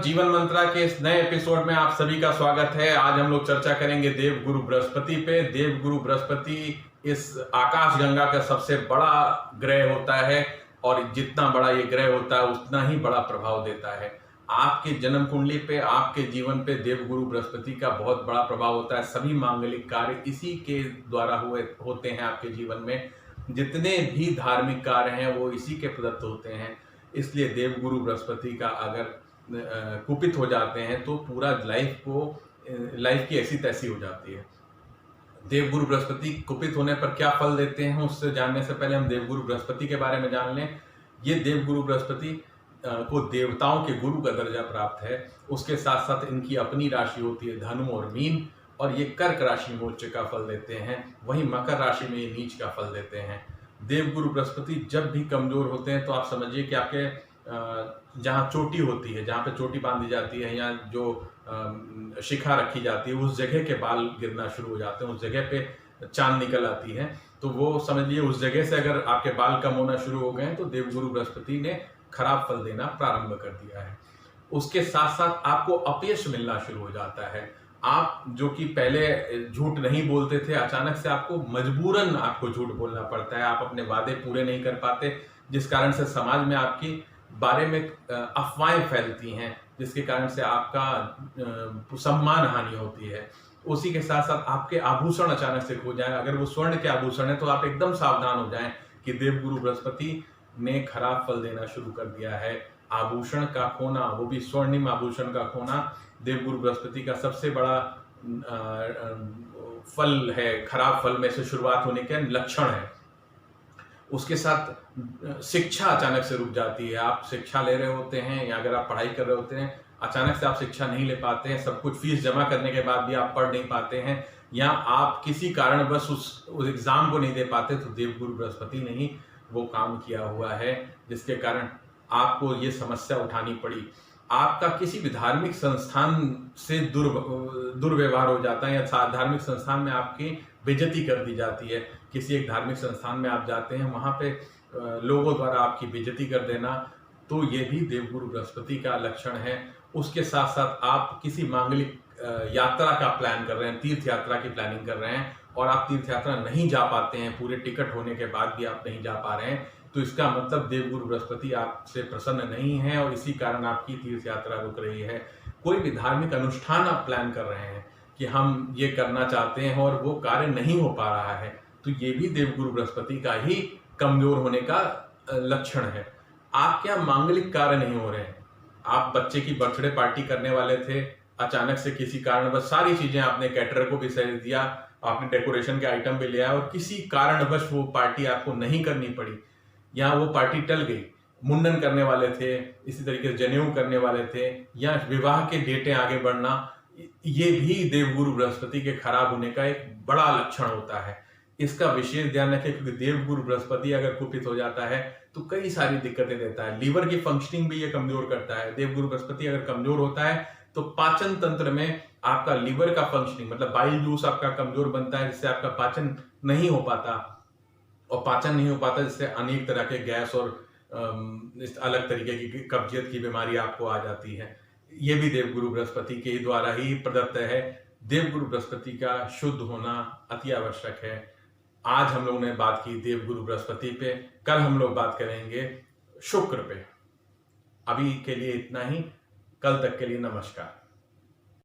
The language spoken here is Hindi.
जीवन मंत्रा के इस नए एपिसोड में आप सभी का स्वागत है। आज हम लोग चर्चा करेंगे देवगुरु बृहस्पति पे। देवगुरु बृहस्पति इस आकाश गंगा का सबसे बड़ा ग्रह होता है और जितना बड़ा ये ग्रह होता है उतना ही बड़ा प्रभाव देता है। आपके जन्म कुंडली पे, आपके जीवन पे देवगुरु बृहस्पति का बहुत बड़ा प्रभाव होता है। सभी मांगलिक कार्य इसी के द्वारा होते हैं। आपके जीवन में जितने भी धार्मिक कार्य हैं वो इसी के प्रदत्त होते हैं। इसलिए देवगुरु बृहस्पति का अगर कुपित हो जाते हैं तो पूरा लाइफ की ऐसी तैसी हो जाती है। देवगुरु बृहस्पति कुपित होने पर क्या फल देते हैं उससे जानने से पहले हम देवगुरु बृहस्पति के बारे में जान लें। ये देवगुरु बृहस्पति को देवताओं के गुरु का दर्जा प्राप्त है। उसके साथ साथ इनकी अपनी राशि होती है धनु और मीन, और ये कर्क राशि में उच्च का फल देते हैं, वहीं मकर राशि में ये नीच का फल देते हैं। देवगुरु बृहस्पति जब भी कमजोर होते हैं तो आप समझिए कि आपके जहाँ चोटी होती है, जहाँ पे चोटी बांधी जाती है या जो शिखा रखी जाती है उस जगह के बाल गिरना शुरू हो जाते हैं, उस जगह पे चांद निकल आती है। तो वो समझ लिए उस जगह से अगर आपके बाल कम होना शुरू हो गए तो देवगुरु बृहस्पति ने खराब फल देना प्रारंभ कर दिया है। उसके साथ साथ आपको अपयश मिलना शुरू हो जाता है। आप जो कि पहले झूठ नहीं बोलते थे, अचानक से आपको मजबूरन आपको झूठ बोलना पड़ता है। आप अपने वादे पूरे नहीं कर पाते, जिस कारण से समाज में आपकी बारे में अफवाहें फैलती हैं, जिसके कारण से आपका सम्मान हानि होती है। उसी के साथ साथ आपके आभूषण अचानक से खो जाए। अगर वो स्वर्ण के आभूषण है तो आप एकदम सावधान हो जाएं कि देवगुरु बृहस्पति ने खराब फल देना शुरू कर दिया है। आभूषण का खोना, वो भी स्वर्णिम आभूषण का खोना, देवगुरु बृहस्पति का सबसे बड़ा फल है। खराब फल में से शुरुआत होने के लक्षण है। उसके साथ शिक्षा अचानक से रुक जाती है। आप शिक्षा ले रहे होते हैं या अगर आप पढ़ाई कर रहे होते हैं, अचानक से आप शिक्षा नहीं ले पाते हैं। सब कुछ फीस जमा करने के बाद भी आप पढ़ नहीं पाते हैं, या आप किसी कारणवश उस एग्जाम को नहीं दे पाते, तो देवगुरु बृहस्पति ने ही वो काम किया हुआ है, जिसके कारण आपको ये समस्या उठानी पड़ी। आपका किसी भी धार्मिक संस्थान से दुर्व्यवहार हो जाता है, या धार्मिक संस्थान में आपकी बेइज्जती कर दी जाती है। किसी एक धार्मिक संस्थान में आप जाते हैं, वहां पे लोगों द्वारा आपकी बेइज्जती कर देना, तो ये भी देवगुरु बृहस्पति का लक्षण है। उसके साथ साथ आप किसी मांगलिक यात्रा का प्लान कर रहे हैं, तीर्थ यात्रा की प्लानिंग कर रहे हैं, और आप तीर्थ यात्रा नहीं जा पाते हैं, पूरे टिकट होने के बाद भी आप नहीं जा पा रहे हैं, तो इसका मतलब देवगुरु बृहस्पति आपसे प्रसन्न नहीं है और इसी कारण आपकी तीर्थ यात्रा रुक रही है। कोई भी धार्मिक अनुष्ठान आप प्लान कर रहे हैं कि हम ये करना चाहते हैं और वो कार्य नहीं हो पा रहा है, तो ये भी देवगुरु बृहस्पति का ही कमजोर होने का लक्षण है। आपके यहाँ मांगलिक कार्य नहीं हो रहे हैं। आप बच्चे की बर्थडे पार्टी करने वाले थे, अचानक से किसी कारणवश सारी चीजें आपने कैटरर को भी सहेज दिया, आपने डेकोरेशन के आइटम भी लिया और किसी कारणवश वो पार्टी आपको नहीं करनी पड़ी, या वो पार्टी टल गई। मुंडन करने वाले थे, इसी तरीके से जनेऊ करने वाले थे, या विवाह के डेटें आगे बढ़ना, ये भी देवगुरु बृहस्पति के खराब होने का एक बड़ा लक्षण होता है। इसका विशेष ध्यान रखें, क्योंकि देवगुरु बृहस्पति अगर कुपित हो जाता है तो कई सारी दिक्कतें देता है। लीवर की फंक्शनिंग भी ये कमजोर करता है। देवगुरु बृहस्पति अगर कमजोर होता है तो पाचन तंत्र में आपका लीवर का फंक्शनिंग, मतलब बाइल जूस आपका कमजोर बनता है, जिससे आपका पाचन नहीं हो पाता, और पाचन नहीं हो पाता जिससे अनेक तरह के गैस और अलग तरीके की कब्जियत की बीमारी आपको आ जाती है। ये भी देवगुरु बृहस्पति के द्वारा ही प्रदत्त है। देवगुरु बृहस्पति का शुद्ध होना अति आवश्यक है। आज हम लोगों ने बात की देवगुरु बृहस्पति पे, कल हम लोग बात करेंगे शुक्र पे। अभी के लिए इतना ही, कल तक के लिए नमस्कार।